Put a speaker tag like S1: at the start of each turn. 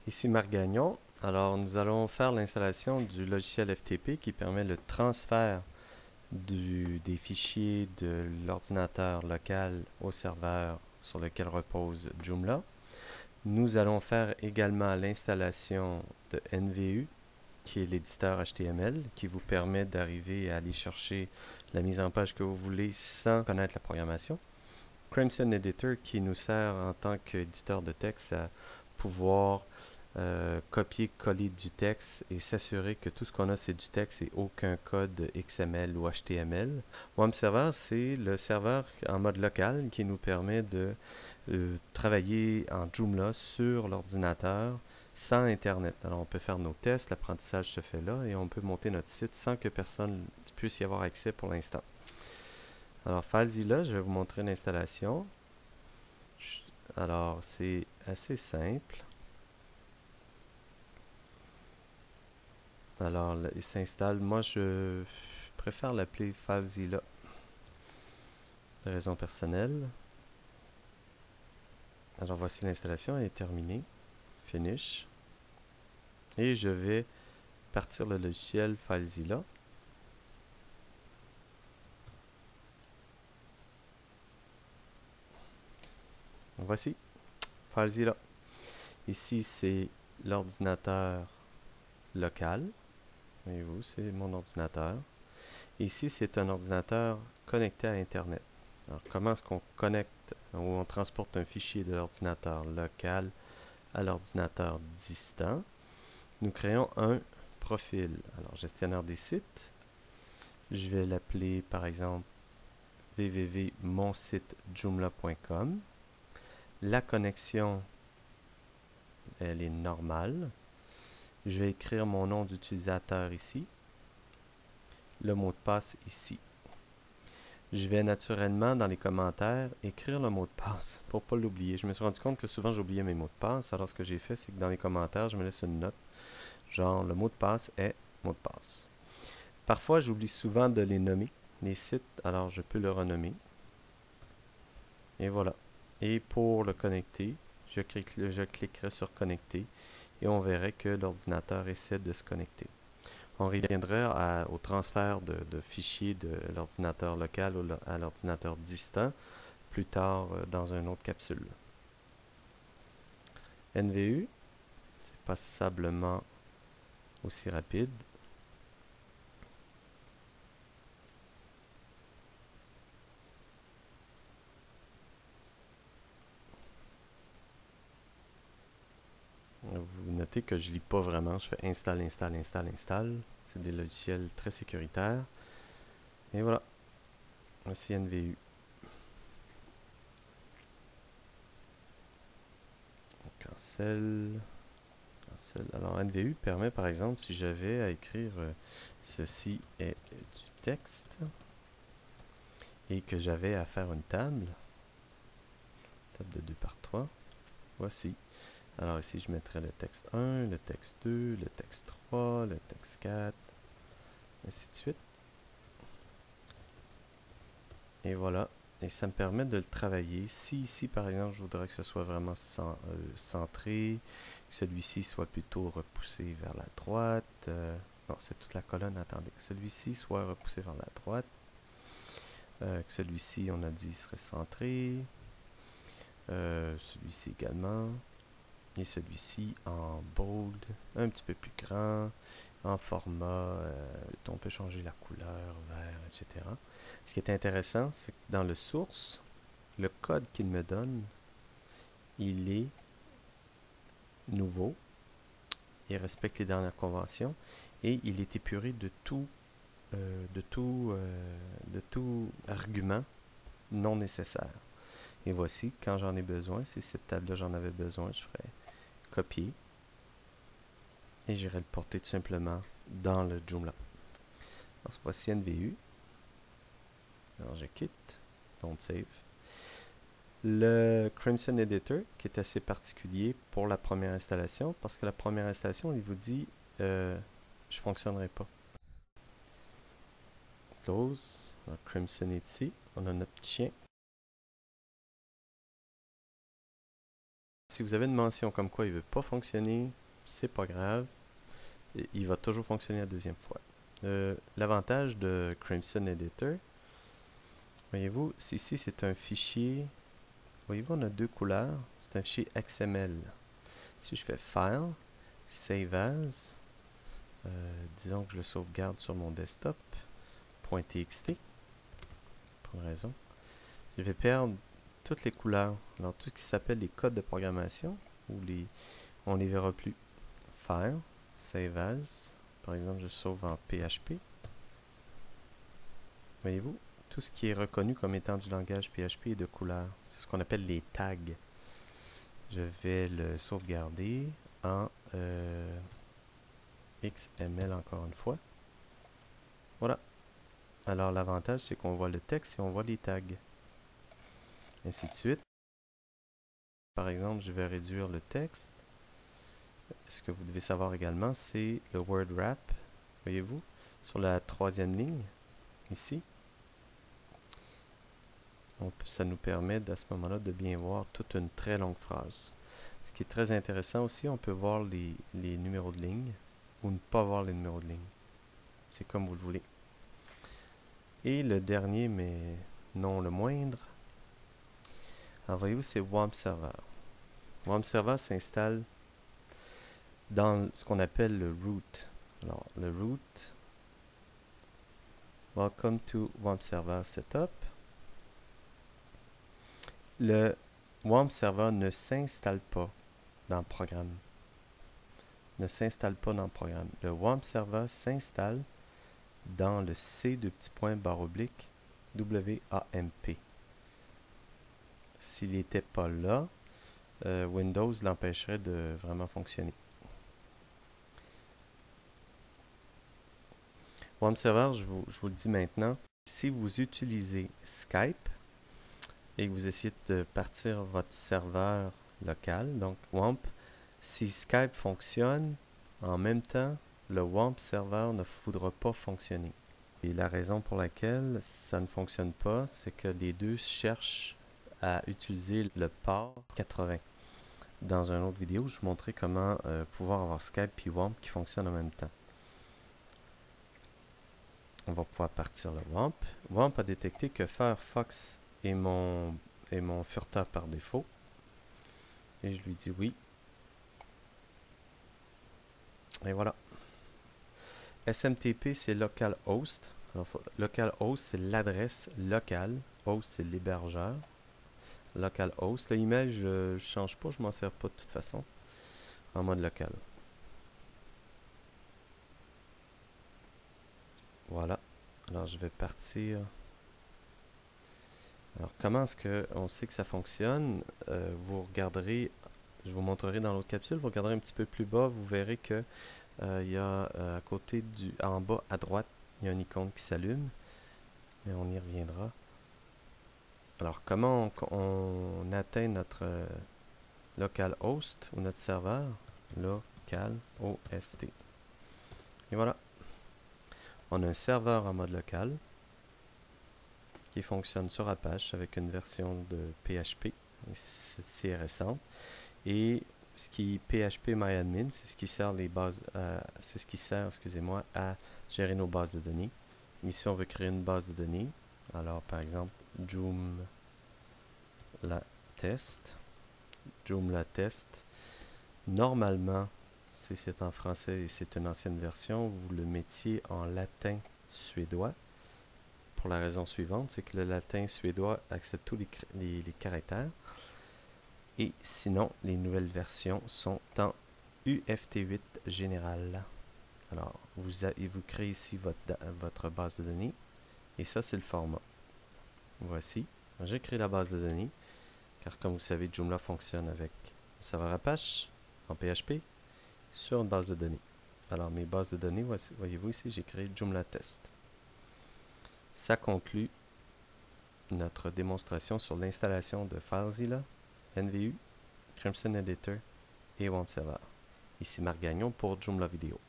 S1: Ici Marc Gagnon. Alors, nous allons faire l'installation du logiciel FTP qui permet le transfert des fichiers de l'ordinateur local au serveur sur lequel repose Joomla. Nous allons faire également l'installation de NVU, qui est l'éditeur HTML, qui vous permet d'arriver à aller chercher la mise en page que vous voulez sans connaître la programmation. Crimson Editor, qui nous sert en tant qu'éditeur de texte à pouvoir copier-coller du texte et s'assurer que tout ce qu'on a c'est du texte et aucun code XML ou HTML. WAMP Server, c'est le serveur en mode local qui nous permet de travailler en Joomla sur l'ordinateur sans Internet. Alors on peut faire nos tests, l'apprentissage se fait là et on peut monter notre site sans que personne puisse y avoir accès pour l'instant. Alors FileZilla, je vais vous montrer l'installation. Alors c'est assez simple. Alors, il s'installe. Moi, je préfère l'appeler FileZilla de raison personnelle. Alors, voici l'installation, elle est terminée. Finish. Et je vais partir le logiciel FileZilla. Voici FileZilla. Ici, c'est l'ordinateur local. Voyez-vous, c'est mon ordinateur. Ici, c'est un ordinateur connecté à Internet. Alors, comment est-ce qu'on connecte ou on transporte un fichier de l'ordinateur local à l'ordinateur distant? Nous créons un profil. Alors, gestionnaire des sites. Je vais l'appeler, par exemple, www.monsitejoomla.com. La connexion, elle est normale. Je vais écrire mon nom d'utilisateur ici. Le mot de passe ici. Je vais naturellement, dans les commentaires, écrire le mot de passe pour ne pas l'oublier. Je me suis rendu compte que souvent j'oubliais mes mots de passe. Alors, ce que j'ai fait, c'est que dans les commentaires, je me laisse une note. Genre, le mot de passe est mot de passe. Parfois, j'oublie souvent de les nommer, les sites, alors je peux le renommer. Et voilà. Et pour le connecter, je cliquerai sur connecter et on verrait que l'ordinateur essaie de se connecter. On reviendra au transfert de fichiers de l'ordinateur local à l'ordinateur distant plus tard dans une autre capsule. NVU, c'est passablement aussi rapide. Vous notez que je lis pas vraiment, je fais install, install, install, install. C'est des logiciels très sécuritaires. Et voilà, voici NVU. Cancel, cancel. Alors NVU permet par exemple, si j'avais à écrire ceci est du texte et que j'avais à faire une table de 2 par 3, voici. Alors ici je mettrais le texte 1, le texte 2, le texte 3, le texte 4, ainsi de suite. Et voilà. Et ça me permet de le travailler. Si ici, par exemple, je voudrais que ce soit vraiment centré, que celui-ci soit plutôt repoussé vers la droite. Non, c'est toute la colonne, attendez. Que celui-ci soit repoussé vers la droite. Que celui-ci, on a dit, serait centré. Celui-ci également. Et celui-ci en bold, un petit peu plus grand, en format, on peut changer la couleur, vert, etc. Ce qui est intéressant, c'est que dans le source, le code qu'il me donne, il est nouveau, il respecte les dernières conventions et il est épuré de tout argument non nécessaire. Et voici, quand j'en ai besoin, si cette table-là j'en avais besoin, je ferais copier et j'irai le porter tout simplement dans le Joomla. Alors, voici NVU. Alors, je quitte. Don't save. Le Crimson Editor, qui est assez particulier pour la première installation, parce que la première installation, il vous dit je ne fonctionnerai pas. Close. Alors, Crimson est ici. On a notre petit chien. si vous avez une mention comme quoi il ne veut pas fonctionner, c'est pas grave. Il va toujours fonctionner la deuxième fois. L'avantage de Crimson Editor, voyez-vous, ici c'est un fichier. Voyez-vous, on a deux couleurs. C'est un fichier XML. Si je fais File, Save As, disons que je le sauvegarde sur mon desktop, .txt, pour une raison, je vais perdre toutes les couleurs. Alors, tout ce qui s'appelle les codes de programmation, on les verra plus. File, Save As, par exemple, je sauve en PHP. Voyez-vous, tout ce qui est reconnu comme étant du langage PHP est de couleur. C'est ce qu'on appelle les tags. Je vais le sauvegarder en XML encore une fois. Voilà. Alors l'avantage, c'est qu'on voit le texte et on voit les tags. Ainsi de suite. Par exemple, je vais réduire le texte. Ce que vous devez savoir également, c'est le word wrap. Voyez-vous, sur la troisième ligne, ici. Ça nous permet à ce moment-là de bien voir toute une très longue phrase. Ce qui est très intéressant aussi, on peut voir les numéros de ligne ou ne pas voir les numéros de ligne. C'est comme vous le voulez. Et le dernier, mais non le moindre, alors voyez-vous, c'est WAMP Server. WAMP Server s'installe dans ce qu'on appelle le root. Alors, le root, Welcome to WAMP Server Setup. Le WAMP Server ne s'installe pas dans le programme. Ne s'installe pas dans le programme. Le WAMP Server s'installe dans le C de petit point barre oblique WAMP. S'il n'était pas là, Windows l'empêcherait de vraiment fonctionner. WAMP Server, je vous le dis maintenant, si vous utilisez Skype et que vous essayez de partir votre serveur local, donc WAMP, si Skype fonctionne, en même temps, le WAMP Server ne voudra pas fonctionner. Et la raison pour laquelle ça ne fonctionne pas, c'est que les deux cherchent à utiliser le port 80. Dans une autre vidéo, je vous montrais comment pouvoir avoir Skype et WAMP qui fonctionnent en même temps. On va pouvoir partir le WAMP. WAMP a détecté que Firefox est mon furteur par défaut. Et je lui dis oui. Et voilà. SMTP, c'est localhost. Alors, localhost, c'est l'adresse locale. Host, c'est l'hébergeur. Localhost. L'email, je ne change pas, je m'en sers pas de toute façon. En mode local. Voilà. Alors, je vais partir. Alors, comment est-ce qu'on sait que ça fonctionne? Vous regarderez, je vous montrerai dans l'autre capsule, vous regarderez un petit peu plus bas, vous verrez que il y a à côté en bas à droite, il y a une icône qui s'allume. Mais on y reviendra. Alors, comment on atteint notre localhost ou notre serveur? Localhost. Et voilà. On a un serveur en mode local qui fonctionne sur Apache avec une version de PHP. C'est récent. Et ce qui est PHPMyAdmin, c'est ce qui sert c'est ce qui sert, excusez-moi, à gérer nos bases de données. Ici, on veut créer une base de données. Alors, par exemple, Joomla test. Joomla test. Normalement, si c'est en français et c'est une ancienne version, vous le mettiez en latin suédois. Pour la raison suivante, c'est que le latin suédois accepte tous les caractères. Et sinon, les nouvelles versions sont en UFT8 général. Alors, vous créez ici votre base de données. Et ça, c'est le format. Voici. J'ai créé la base de données. Car comme vous savez, Joomla fonctionne avec le serveur Apache en PHP sur une base de données. Alors, mes bases de données, voyez-vous ici, j'ai créé Joomla test. Ça conclut notre démonstration sur l'installation de FileZilla, NVU, Crimson Editor et WAMP Server. Ici Marc Gagnon pour Joomla Vidéo.